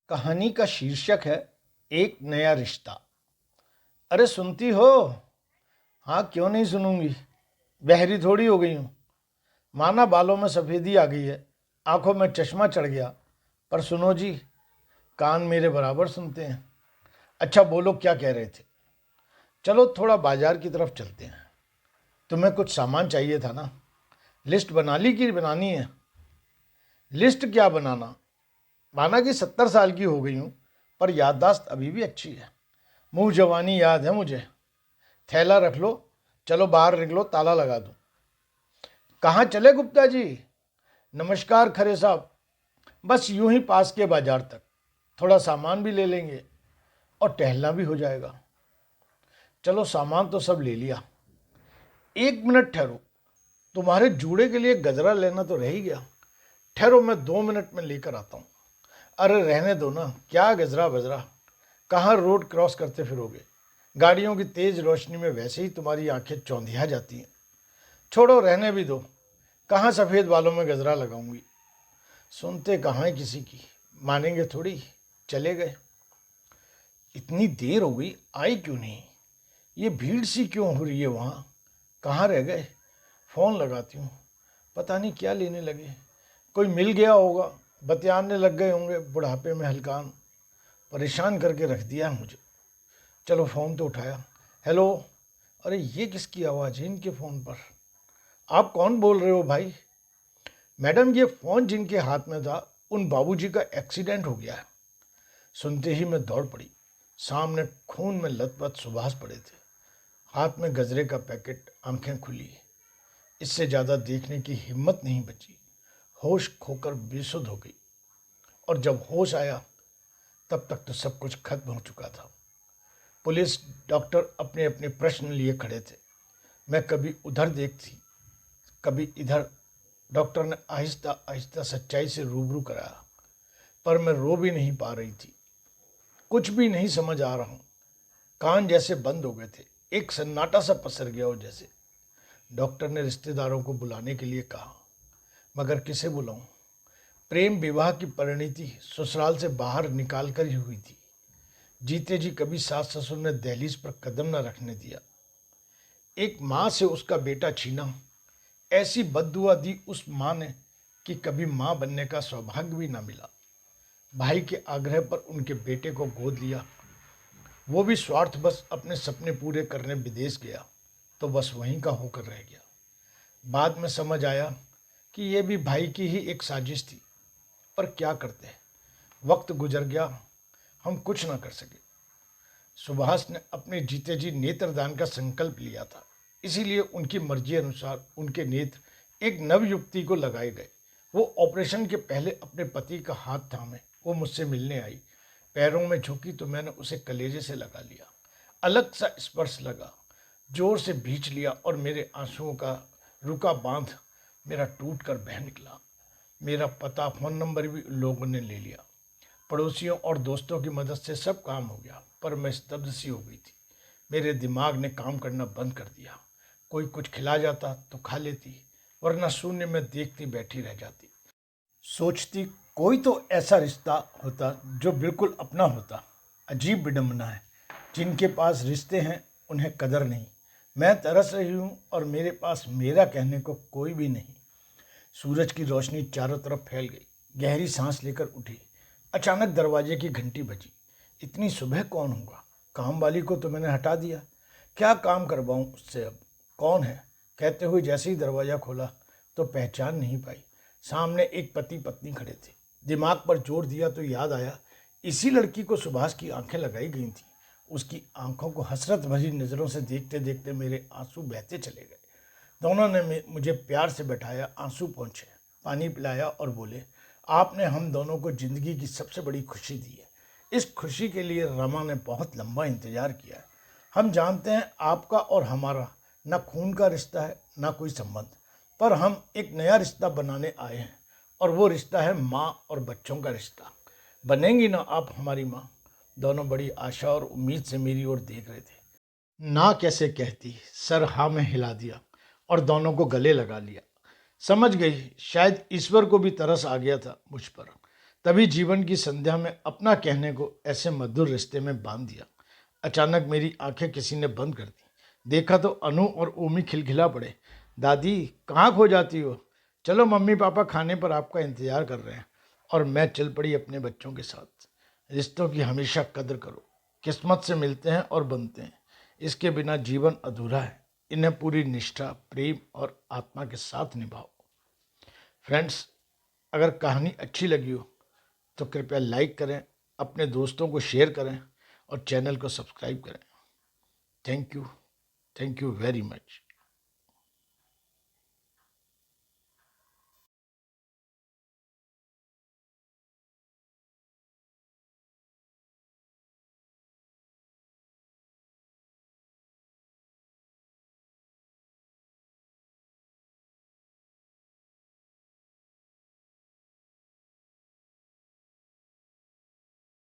कहानी का शीर्षक है एक नया रिश्ता। अरे सुनती हो? हाँ, क्यों नहीं सुनूंगी। बहरी थोड़ी हो गई हूँ। माना बालों में सफ़ेदी आ गई है, आंखों में चश्मा चढ़ गया। पर सुनो जी, कान मेरे बराबर सुनते हैं। अच्छा बोलो, क्या कह रहे थे? चलो थोड़ा बाजार की तरफ चलते हैं। तुम्हें कुछ सामान चाहिए था ना? लिस्ट बना ली कि बनानी है? लिस्ट क्या बनाना। माना कि 70 साल की हो गई हूँ, पर याददाश्त अभी भी अच्छी है। मुंह जवानी याद है मुझे। थैला रख लो, चलो बाहर निकलो, ताला लगा दूं। कहाँ चले गुप्ता जी? नमस्कार खरे साहब। बस यूं ही पास के बाजार तक, थोड़ा सामान भी ले लेंगे और टहलना भी हो जाएगा। चलो सामान तो सब ले लिया। एक मिनट ठहरो, तुम्हारे जूड़े के लिए गजरा लेना तो रह ही गया। ठहरो, मैं 2 मिनट में लेकर आता हूँ। अरे रहने दो ना, क्या गजरा बजरा। कहाँ रोड क्रॉस करते फिरोगे? गाड़ियों की तेज रोशनी में वैसे ही तुम्हारी आंखें चौंधिया जाती हैं। छोड़ो, रहने भी दो। कहाँ सफ़ेद बालों में गजरा लगाऊंगी। सुनते कहाँ है किसी की, मानेंगे थोड़ी। चले गए। इतनी देर हो गई, आई क्यों नहीं? ये भीड़ सी क्यों हो रही है वहाँ? कहाँ रह गए? फ़ोन लगाती हूँ, पता नहीं क्या लेने लगे। कोई मिल गया होगा, बतियाने लग गए होंगे। बुढ़ापे में हलकान परेशान करके रख दिया है मुझे। चलो फ़ोन तो उठाया। हेलो। अरे ये किसकी आवाज़ है इनके फ़ोन पर? आप कौन बोल रहे हो भाई? मैडम, ये फ़ोन जिनके हाथ में था, उन बाबूजी का एक्सीडेंट हो गया है। सुनते ही मैं दौड़ पड़ी। सामने खून में लथपथ सुभाष पड़े थे, हाथ में गजरे का पैकेट, आंखें खुली। इससे ज़्यादा देखने की हिम्मत नहीं बची। होश खोकर बेसुध हो गई। और जब होश आया, तब तक तो सब कुछ खत्म हो चुका था। पुलिस, डॉक्टर अपने अपने प्रश्न लिए खड़े थे। मैं कभी उधर देखती, कभी इधर। डॉक्टर ने आहिस्ता आहिस्ता सच्चाई से रूबरू कराया, पर मैं रो भी नहीं पा रही थी। कुछ भी नहीं समझ आ रहा हूँ। कान जैसे बंद हो गए थे, एक सन्नाटा सा पसर गया हो जैसे। डॉक्टर ने रिश्तेदारों को बुलाने के लिए कहा, मगर किसे बुलाऊं? प्रेम विवाह की परिणति ससुराल से बाहर निकाल कर ही हुई थी। जीते जी कभी सास ससुर ने दहलीज पर कदम न रखने दिया। एक माँ से उसका बेटा छीना, ऐसी बद्दुआ दी उस माँ ने कि कभी माँ बनने का सौभाग्य भी न मिला। भाई के आग्रह पर उनके बेटे को गोद लिया। वो भी स्वार्थ बस अपने सपने पूरे करने विदेश गया, तो बस वहीं का होकर रह गया। बाद में समझ आया कि ये भी भाई की ही एक साजिश थी, पर क्या करते हैं। वक्त गुजर गया, हम कुछ ना कर सके। सुभाष ने अपने जीते जी नेत्रदान का संकल्प लिया था, इसीलिए उनकी मर्जी अनुसार उनके नेत्र एक नव युवती को लगाए गए। वो ऑपरेशन के पहले अपने पति का हाथ थामे वो मुझसे मिलने आई। पैरों में झुकी तो मैंने उसे कलेजे से लगा लिया। अलग सा स्पर्श लगा, जोर से भींच लिया और मेरे आंसुओं का रुका बांध मेरा टूट कर बह निकला। मेरा पता, फ़ोन नंबर भी उन लोगों ने ले लिया। पड़ोसियों और दोस्तों की मदद से सब काम हो गया, पर मैं स्तब्ध सी हो गई थी। मेरे दिमाग ने काम करना बंद कर दिया। कोई कुछ खिला जाता तो खा लेती, वरना शून्य में देखती बैठी रह जाती। सोचती कोई तो ऐसा रिश्ता होता जो बिल्कुल अपना होता। अजीब विडंबना है, जिनके पास रिश्ते हैं उन्हें कदर नहीं। मैं तरस रही हूँ और मेरे पास मेरा कहने को कोई भी नहीं। सूरज की रोशनी चारों तरफ फैल गई। गहरी सांस लेकर उठी। अचानक दरवाजे की घंटी बजी। इतनी सुबह कौन होगा? काम वाली को तो मैंने हटा दिया, क्या काम करवाऊँ उससे अब? कौन है? कहते हुए जैसे ही दरवाज़ा खोला तो पहचान नहीं पाई। सामने एक पति पत्नी खड़े थे। दिमाग पर जोर दिया तो याद आया, इसी लड़की को सुभाष की आंखें लगाई गई थी। उसकी आंखों को हसरत भरी नज़रों से देखते देखते मेरे आंसू बहते चले गए। दोनों ने मुझे प्यार से बैठाया, आंसू पोंछे, पानी पिलाया और बोले, आपने हम दोनों को ज़िंदगी की सबसे बड़ी खुशी दी है। इस खुशी के लिए रमा ने बहुत लंबा इंतज़ार किया है। हम जानते हैं आपका और हमारा न खून का रिश्ता है, न कोई संबंध, पर हम एक नया रिश्ता बनाने आए हैं, और वो रिश्ता है माँ और बच्चों का रिश्ता। बनेंगी ना आप हमारी माँ? दोनों बड़ी आशा और उम्मीद से मेरी ओर देख रहे थे। ना कैसे कहती, सर हाँ में हिला दिया और दोनों को गले लगा लिया। समझ गई, शायद ईश्वर को भी तरस आ गया था मुझ पर। तभी जीवन की संध्या में अपना कहने को ऐसे मधुर रिश्ते में बांध दिया। अचानक मेरी आंखें किसी ने बंद कर दी। देखा तो अनु और ओमी खिलखिला पड़े। दादी कहाँ खो जाती हो? चलो मम्मी पापा खाने पर आपका इंतजार कर रहे हैं। और मैं चल पड़ी अपने बच्चों के साथ। रिश्तों की हमेशा कदर करो। किस्मत से मिलते हैं और बनते हैं, इसके बिना जीवन अधूरा है। इन्हें पूरी निष्ठा, प्रेम और आत्मा के साथ निभाओ। फ्रेंड्स, अगर कहानी अच्छी लगी हो तो कृपया लाइक करें, अपने दोस्तों को शेयर करें और चैनल को सब्सक्राइब करें। Thank you very much.